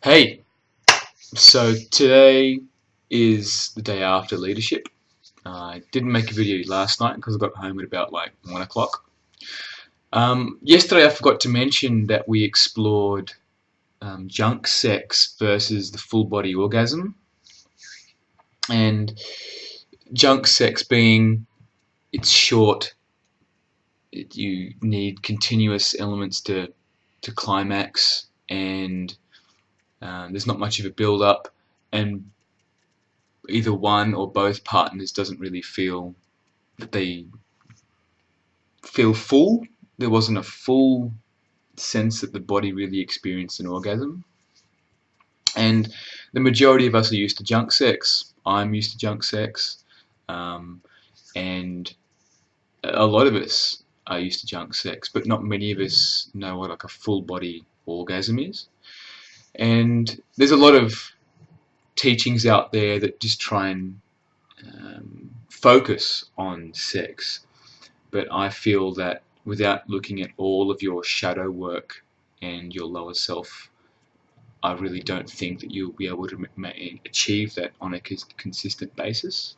Hey, so today is the day after leadership. I didn't make a video last night because I got home at about like 1 o'clock. Yesterday I forgot to mention that we explored junk sex versus the full body orgasm, and junk sex being it's short, you need continuous elements to climax, and there's not much of a build up, and either one or both partners doesn't really feel that they feel full. There wasn't a full sense that the body really experienced an orgasm. And the majority of us are used to junk sex. I'm used to junk sex. Um, and a lot of us are used to junk sex, but not many of us know what like a full body orgasm is. And there's a lot of teachings out there that just try and focus on sex, but I feel that without looking at all of your shadow work and your lower self, I really don't think that you'll be able to achieve that on a consistent basis.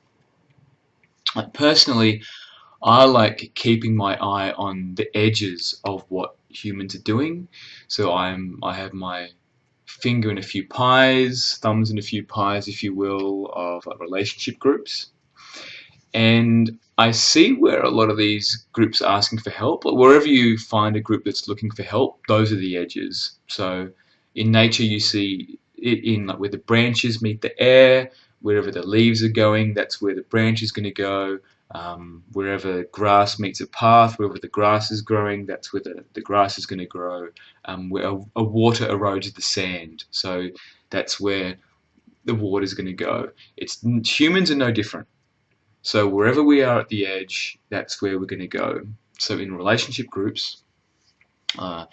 Like personally, I like keeping my eye on the edges of what humans are doing. So I have my finger in a few pies, thumbs in a few pies, if you will, of relationship groups. And I see where a lot of these groups are asking for help. Wherever you find a group that's looking for help, those are the edges. So in nature, you see it in like where the branches meet the air, wherever the leaves are going, that's where the branch is going to go. Wherever grass meets a path, wherever the grass is growing, that's where the grass is going to grow. Where a water erodes the sand, so that's where the water is going to go. Humans are no different. So wherever we are at the edge, that's where we're going to go. So in relationship groups uh,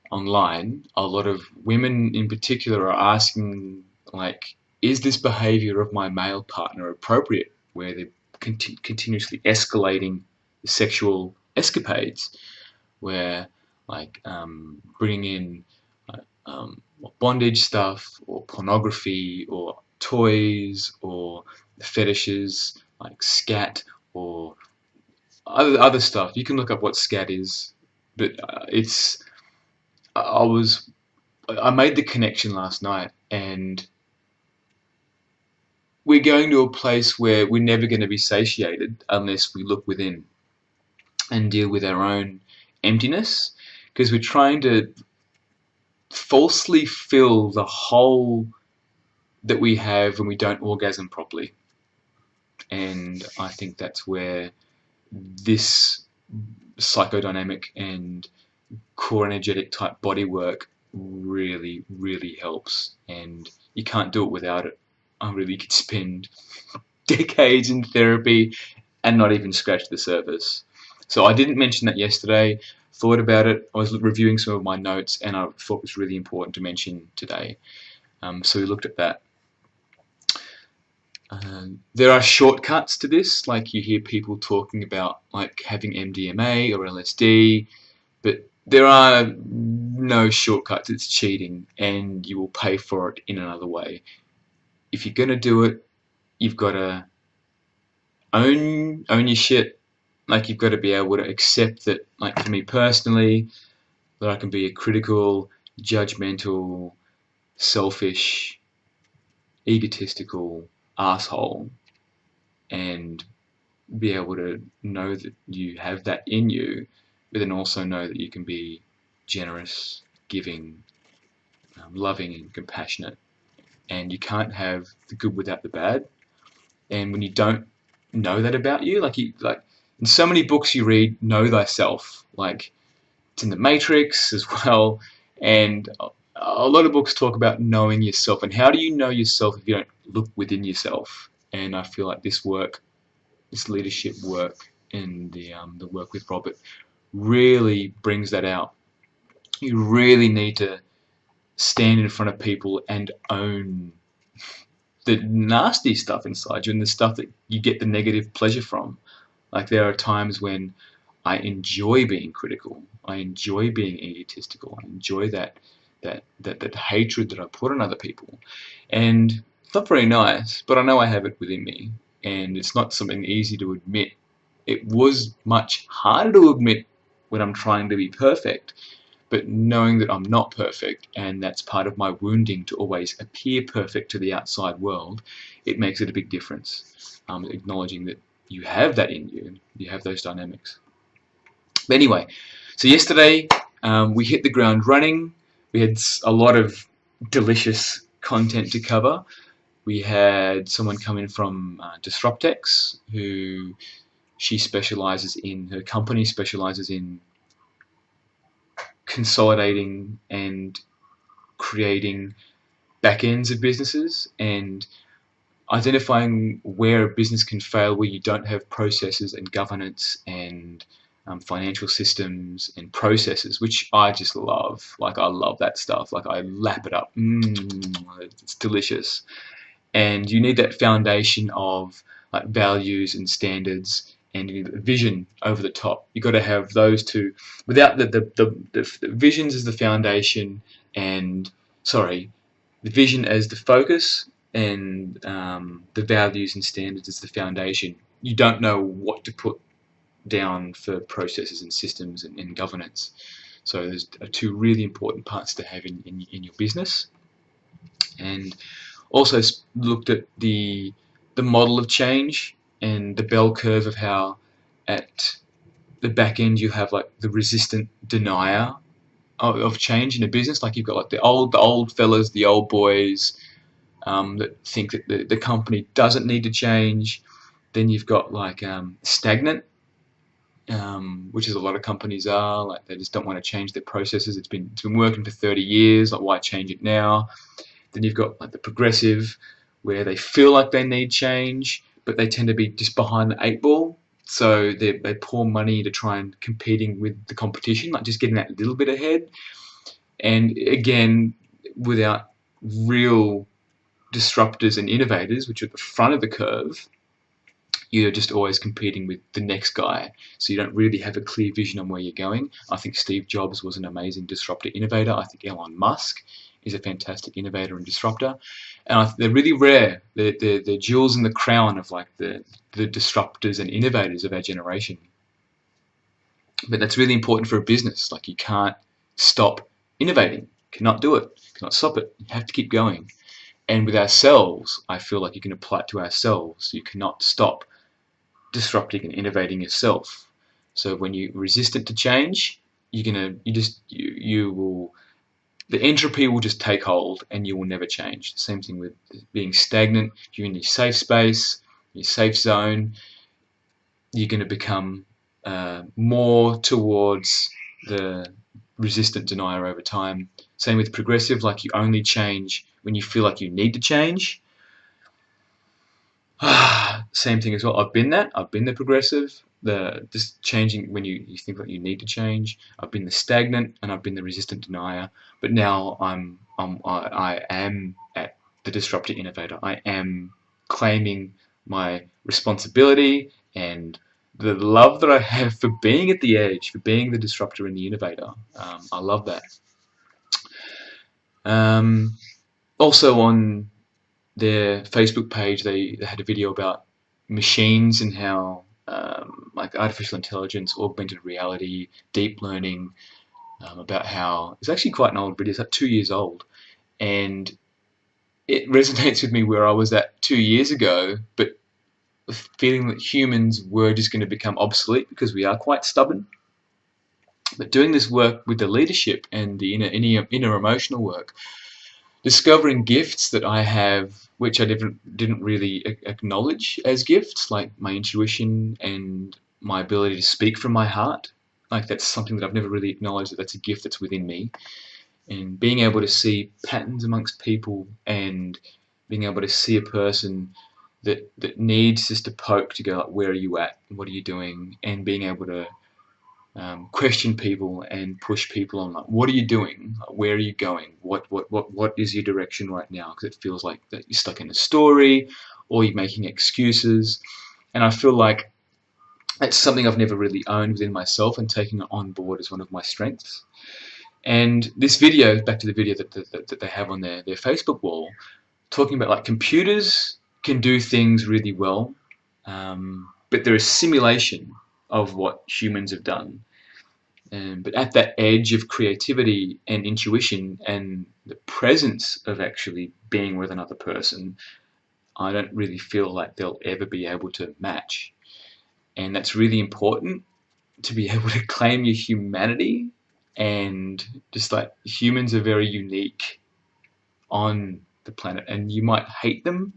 online, a lot of women in particular are asking, like, is this behavior of my male partner appropriate? Where they're continuously escalating sexual escapades, where like bringing in bondage stuff or pornography or toys or fetishes like scat or other stuff. You can look up what scat is, but it's I was I made the connection last night, and we're going to a place where we're never going to be satiated unless we look within and deal with our own emptiness, because we're trying to falsely fill the hole that we have when we don't orgasm properly. And I think that's where this psychodynamic and core energetic type body work really, really helps. And you can't do it without it. I really could spend decades in therapy and not even scratch the surface. So I didn't mention that yesterday. Thought about it. I was reviewing some of my notes, and I thought it was really important to mention today. So we looked at that. There are shortcuts to this, like you hear people talking about like having MDMA or LSD, but there are no shortcuts. It's cheating, and you will pay for it in another way. If you're gonna do it, you've got to own your shit. Like you've got to be able to accept that. Like for me personally, that I can be a critical, judgmental, selfish, egotistical asshole, and be able to know that you have that in you, but then also know that you can be generous, giving, loving, and compassionate. And you can't have the good without the bad. And when you don't know that about you, like in so many books you read, know thyself. Like it's in the Matrix as well, and a lot of books talk about knowing yourself. And how do you know yourself if you don't look within yourself? And I feel like this work, this leadership work, and the work with Robert really brings that out. You really need to stand in front of people and own the nasty stuff inside you and the stuff that you get the negative pleasure from. Like there are times when I enjoy being critical. I enjoy being egotistical. I enjoy that that hatred that I put on other people. And it's not very nice, but I know I have it within me, and it's not something easy to admit. It was much harder to admit when I'm trying to be perfect, but knowing that I'm not perfect, and that's part of my wounding to always appear perfect to the outside world, it makes it a big difference. Acknowledging that you have that in you, you have those dynamics. But anyway, so yesterday we hit the ground running. We had a lot of delicious content to cover. We had someone come in from Disruptex, who her company specializes in consolidating and creating back ends of businesses and identifying where a business can fail, where you don't have processes and governance and financial systems and processes, which I just love. Like, I love that stuff. Like, I lap it up. It's delicious. And you need that foundation of like values and standards, and you need a vision over the top. You've got to have those two. Without the visions as the foundation, and sorry, the vision as the focus, and the values and standards as the foundation, you don't know what to put down for processes and systems and governance. So there's two really important parts to have in your business. And also looked at the model of change and the bell curve of how at the back end you have like the resistant denier of change in a business. Like, you've got like the old fellas, the old boys, that think that the company doesn't need to change. Then you've got like stagnant, which is a lot of companies are like, they just don't want to change their processes. It's been working for 30 years. Like, why change it now? Then you've got like the progressive, where they feel like they need change, but they tend to be just behind the 8 ball. So they pour money into try and competing with the competition, like just getting that little bit ahead. And again, without real disruptors and innovators, which are at the front of the curve, you're just always competing with the next guy. So you don't really have a clear vision on where you're going. I think Steve Jobs was an amazing disruptor innovator. I think Elon Musk is a fantastic innovator and disruptor. And they're really rare. They're jewels in the crown of like the disruptors and innovators of our generation. But that's really important for a business. Like, you can't stop innovating. You cannot do it. You cannot stop it. You have to keep going. And with ourselves, I feel like you can apply it to ourselves. You cannot stop disrupting and innovating yourself. So when you're resistant to change, you will, the entropy will just take hold and you will never change. The same thing with being stagnant. If you're in your safe space, your safe zone, you're going to become more towards the resistant denier over time. Same with progressive, like, you only change when you feel like you need to change. Same thing as well. I've been the progressive, the just changing when you think that you need to change. I've been the stagnant, and I've been the resistant denier. But now I am at the disruptor innovator. I am claiming my responsibility and the love that I have for being at the edge, for being the disruptor and the innovator. I love that. Also on their Facebook page, they had a video about machines and how like artificial intelligence, augmented reality, deep learning, about how it's actually quite an old video. It's like 2 years old, and it resonates with me where I was at 2 years ago, but feeling that humans were just going to become obsolete because we are quite stubborn. But doing this work with the leadership and the inner emotional work, discovering gifts that I have, which I didn't really acknowledge as gifts, like my intuition and my ability to speak from my heart. Like, that's something that I've never really acknowledged, that that's a gift that's within me. And being able to see patterns amongst people, and being able to see a person that needs just a poke to go, like, where are you at? What are you doing? And being able to question people and push people on, like, what are you doing? Where are you going? What is your direction right now? Because it feels like that you're stuck in a story, or you're making excuses. And I feel like that's something I've never really owned within myself and taken it on board as one of my strengths. And this video, back to the video that they have on their Facebook wall, talking about like computers can do things really well, but they're a simulation of what humans have done. But at that edge of creativity and intuition and the presence of actually being with another person, I don't really feel like they'll ever be able to match. And that's really important, to be able to claim your humanity. And just like humans are very unique on the planet, and you might hate them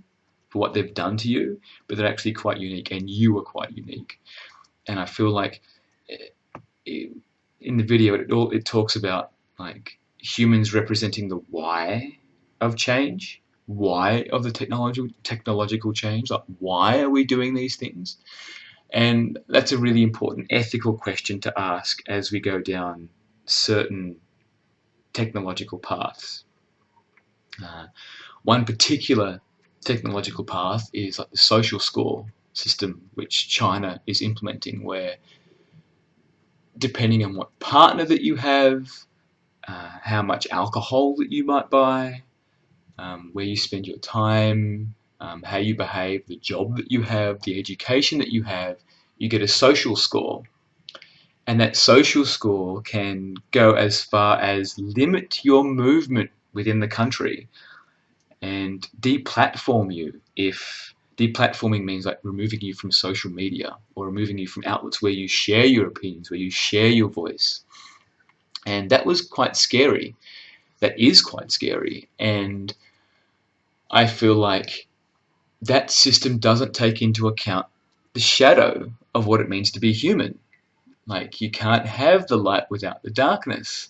for what they've done to you, but they're actually quite unique, and you are quite unique. And I feel like in the video it talks about like humans representing the why of change, why of the technological change, like why are we doing these things? And that's a really important ethical question to ask as we go down certain technological paths. One particular technological path is like the social score system, which China is implementing, where depending on what partner that you have, how much alcohol that you might buy, where you spend your time, how you behave, the job that you have, the education that you have, you get a social score. And that social score can go as far as limit your movement within the country and deplatform you. If deplatforming means like removing you from social media or removing you from outlets where you share your opinions, where you share your voice. And that was quite scary. That is quite scary. And I feel like that system doesn't take into account the shadow of what it means to be human. Like, you can't have the light without the darkness.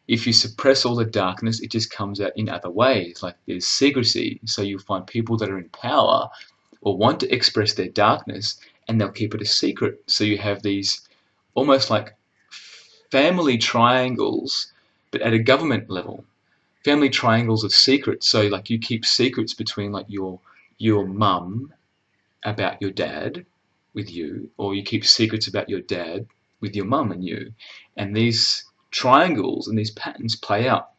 If you suppress all the darkness, it just comes out in other ways. Like, there's secrecy, so you'll find people that are in power or want to express their darkness, and they'll keep it a secret. So you have these almost like family triangles, but at a government level. Family triangles of secrets. So like you keep secrets between like your mum about your dad with you, or you keep secrets about your dad with your mum and you. And these triangles and these patterns play out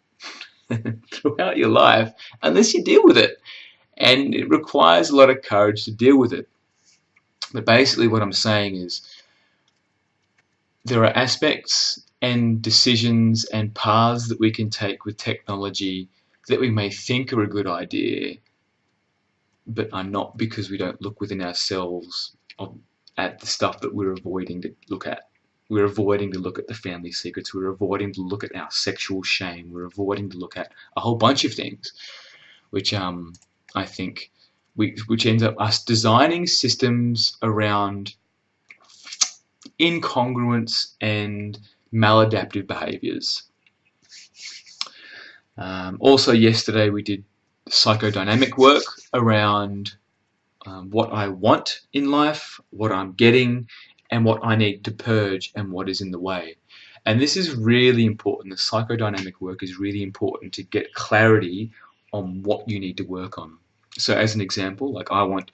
throughout your life unless you deal with it. And it requires a lot of courage to deal with it. But basically what I'm saying is there are aspects and decisions and paths that we can take with technology that we may think are a good idea, but are not, because we don't look within ourselves at the stuff that we're avoiding to look at. We're avoiding to look at the family secrets. We're avoiding to look at our sexual shame. We're avoiding to look at a whole bunch of things, which I think which ends up us designing systems around incongruence and maladaptive behaviors. Also yesterday we did psychodynamic work around what I want in life, what I'm getting, and what I need to purge, and what is in the way. And this is really important. The psychodynamic work is really important to get clarity on what you need to work on. So as an example, like I want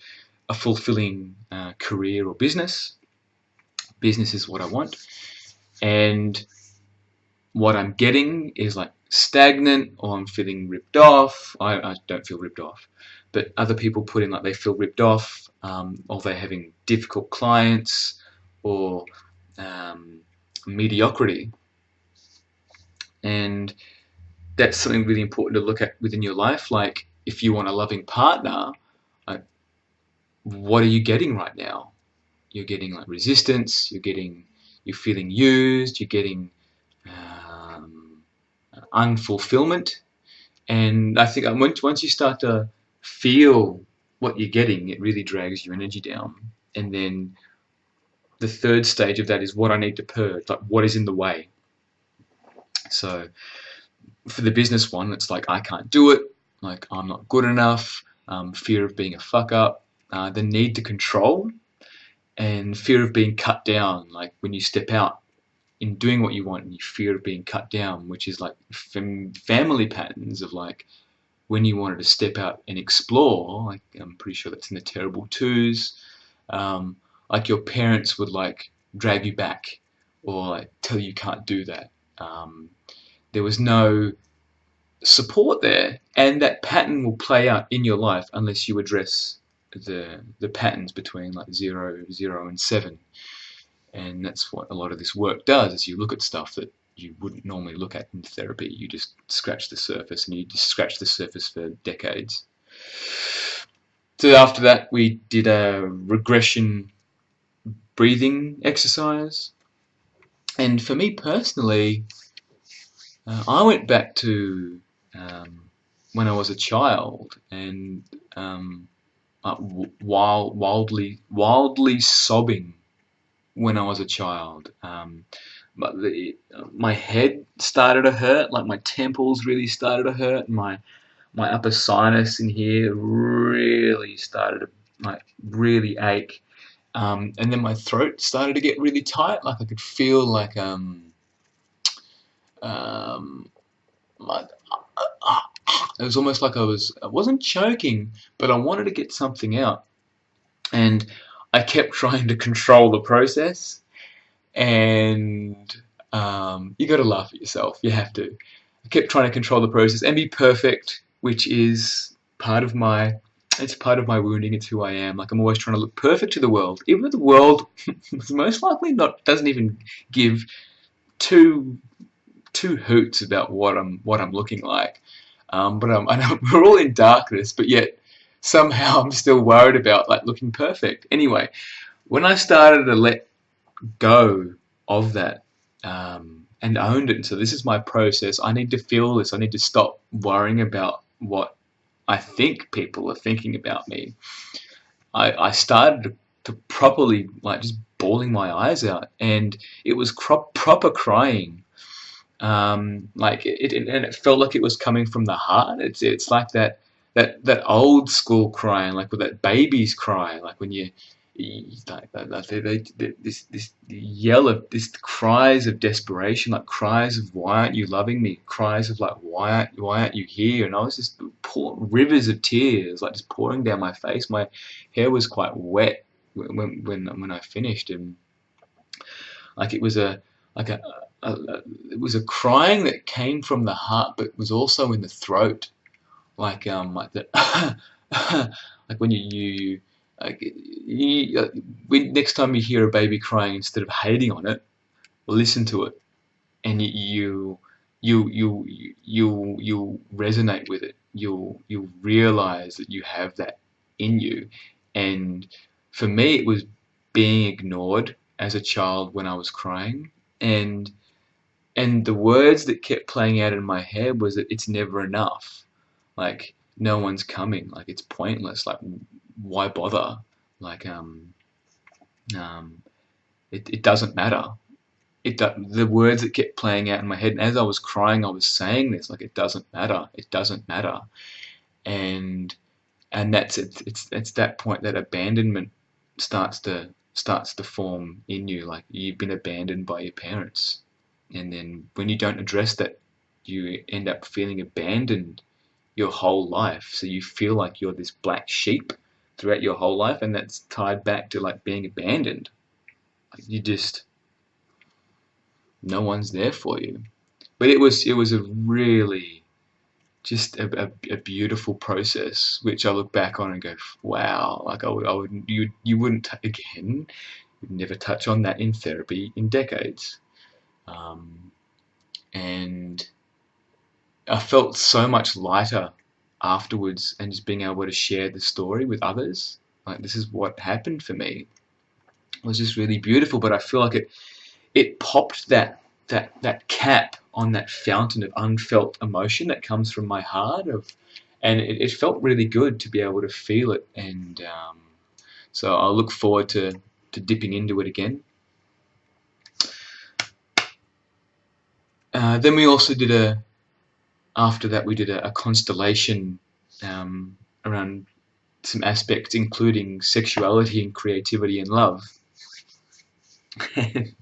a fulfilling career or business. Business is what I want. And what I'm getting is like stagnant, or I'm feeling ripped off. I don't feel ripped off, but other people put in like they feel ripped off, or they're having difficult clients, or mediocrity. And that's something really important to look at within your life. Like, if you want a loving partner, like, what are you getting right now? You're getting like resistance, you're feeling used, you're getting unfulfillment. And I think once you start to feel what you're getting, it really drags your energy down. And then the third stage of that is what I need to purge, like what is in the way. So for the business one, it's like I can't do it, like I'm not good enough, fear of being a fuck up, the need to control, and fear of being cut down. Like when you step out in doing what you want, and you fear of being cut down, which is like family patterns of like when you wanted to step out and explore. Like I'm pretty sure that's in the terrible twos. Like your parents would like drag you back, or like tell you can't do that. there was no support there, and that pattern will play out in your life unless you address the patterns between like 0, and 7. And that's what a lot of this work does, is you look at stuff that you wouldn't normally look at in therapy. You just scratch the surface, and you just scratch the surface for decades. So after that, we did a regression breathing exercise. And for me personally, I went back to when I was a child, and wildly sobbing when I was a child. But my head started to hurt, like my temples really started to hurt, and my upper sinus in here really started to like really ache. And then my throat started to get really tight, like I could feel like my, it was almost like I wasn't choking, but I wanted to get something out, and I kept trying to control the process. And you got to laugh at yourself. You have to. I kept trying to control the process and be perfect, which is part of my. It's part of my wounding. It's who I am. Like, I'm always trying to look perfect to the world, even though the world most likely doesn't even give two hoots about what I'm looking like. But we're all in darkness, but yet somehow I'm still worried about like looking perfect. Anyway, when I started to let go of that and owned it, and so this is my process. I need to feel this. I need to stop worrying about what I think people are thinking about me. I started to properly like just bawling my eyes out, and it was proper crying. Like and it felt like it was coming from the heart. It's like that old school crying, like with that baby's cry, like when you like this yell of this cries of desperation, like cries of why aren't you loving me, cries of like why aren't you here, and I was just rivers of tears like just pouring down my face. My hair was quite wet when I finished, and like it was a it was a crying that came from the heart, but was also in the throat, like the like when you like next time you hear a baby crying, instead of hating on it, listen to it, and you resonate with it. You'll realize that you have that in you. And for me, it was being ignored as a child when I was crying, and the words that kept playing out in my head was that it's never enough, like no one's coming, like it's pointless, like why bother, like it doesn't matter. The words that kept playing out in my head, and as I was crying, I was saying this, like it doesn't matter, it doesn't matter, and that's it. It's that point that abandonment starts to form in you, like you've been abandoned by your parents, and then when you don't address that, you end up feeling abandoned your whole life. So you feel like you're this black sheep throughout your whole life, and that's tied back to like being abandoned. Like you just, no one's there for you. But it was a really just a beautiful process, which I look back on and go, wow, like I would you wouldn't again, you'd never touch on that in therapy in decades. And I felt so much lighter afterwards, and just being able to share the story with others, like this is what happened for me, was just really beautiful. But I feel like it popped that cap on that fountain of unfelt emotion that comes from my heart, and it felt really good to be able to feel it. And so I look forward to dipping into it again. Then we also did after that we did a constellation around some aspects, including sexuality and creativity and love. And,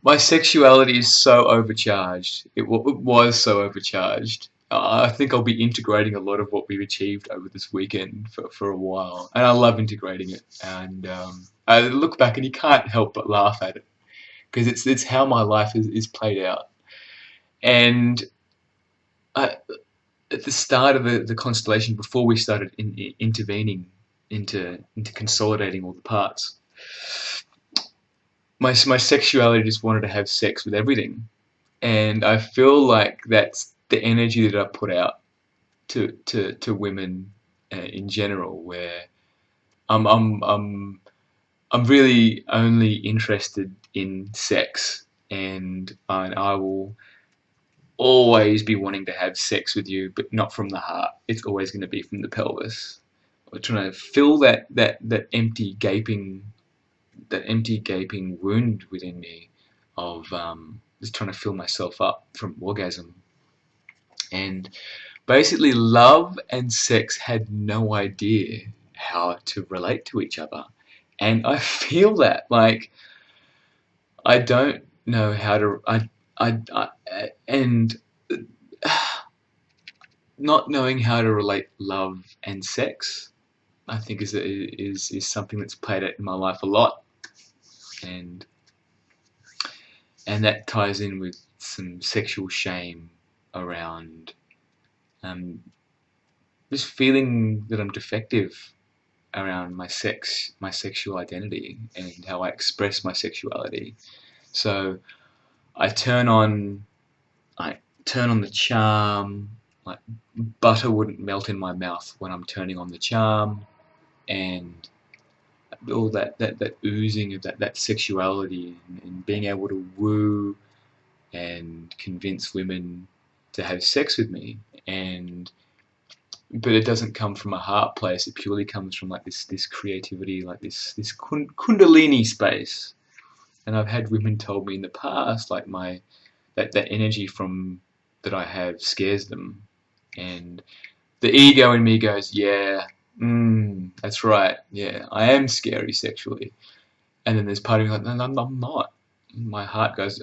my sexuality is so overcharged. It was so overcharged. I think I'll be integrating a lot of what we've achieved over this weekend for a while, and I love integrating it. And I look back and you can't help but laugh at it. because it's how my life is played out. And at the start of the constellation, before we started intervening into consolidating all the parts, my sexuality just wanted to have sex with everything, and I feel like that's the energy that I put out to women in general, where I'm really only interested in sex, and I will always be wanting to have sex with you, but not from the heart. It's always going to be from the pelvis. We're trying to fill that empty gaping wound within me of just trying to fill myself up from orgasm. And basically, love and sex had no idea how to relate to each other. And I feel that, like, I don't know how to, and not knowing how to relate love and sex, I think is something that's played out in my life a lot, and that ties in with some sexual shame around this feeling that I'm defective around my sexual identity, and how I express my sexuality. So I turn on the charm. Like, butter wouldn't melt in my mouth when I'm turning on the charm, and all that oozing of that sexuality, and being able to woo and convince women to have sex with me. But it doesn't come from a heart place. It purely comes from like this creativity, like this kundalini space. And I've had women tell me in the past, like, that energy from that I have scares them, and the ego in me goes, yeah, that's right, yeah, I am scary sexually. And then there's part of me like, no, I'm not. My heart goes,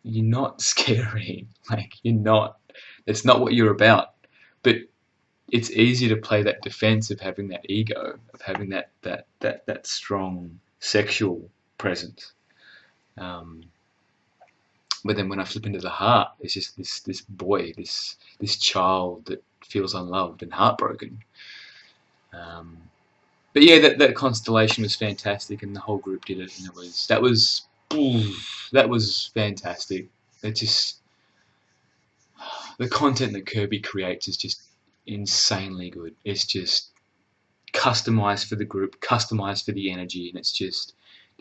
you're not scary. Like, you're not. That's not what you're about. But it's easy to play that defense of having that ego, of having that strong sexual presence. But then when I flip into the heart, it's just this boy, this child that feels unloved and heartbroken. But yeah, that constellation was fantastic, and the whole group did it, and that was fantastic. It just, the content that Kirby creates is just insanely good. It's just customized for the group, customized for the energy, and it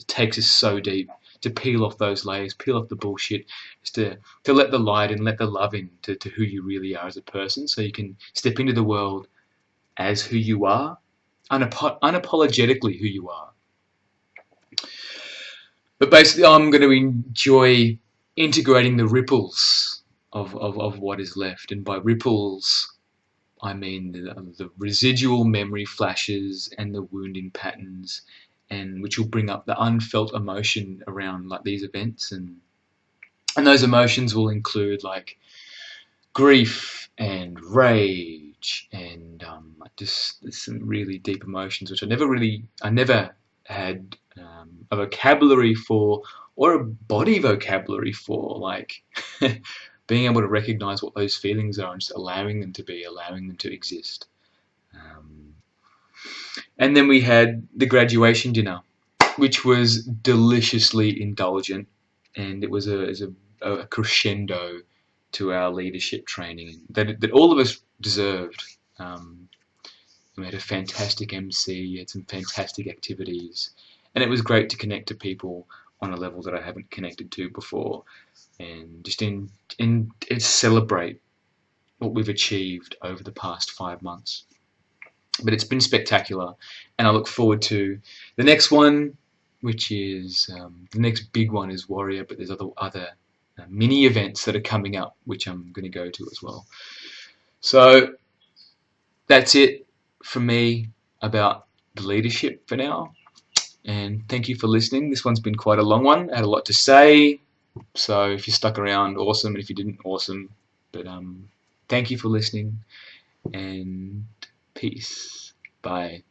takes us so deep to peel off those layers, peel off the bullshit, just to let the light in, let the love in to who you really are as a person, so you can step into the world as who you are, unapologetically who you are. But basically, I'm going to enjoy integrating the ripples of what is left, and by ripples, I mean the residual memory flashes and the wounding patterns, and which will bring up the unfelt emotion around like these events, and those emotions will include like grief and rage and just some really deep emotions which I never had a vocabulary for, or a body vocabulary for, like being able to recognize what those feelings are and just allowing them to be, allowing them to exist. And then we had the graduation dinner, which was deliciously indulgent, and it was a crescendo to our leadership training that all of us deserved. We had a fantastic MC, had some fantastic activities, and it was great to connect to people on a level that I haven't connected to before, and just in celebrate what we've achieved over the past 5 months. But it's been spectacular, and I look forward to the next one, which is the next big one is Warrior, but there's other mini events that are coming up, which I'm going to go to as well. So that's it from me about the leadership for now, and thank you for listening. This one's been quite a long one. I had a lot to say, so if you stuck around, awesome, and if you didn't, awesome. But thank you for listening, and peace. Bye.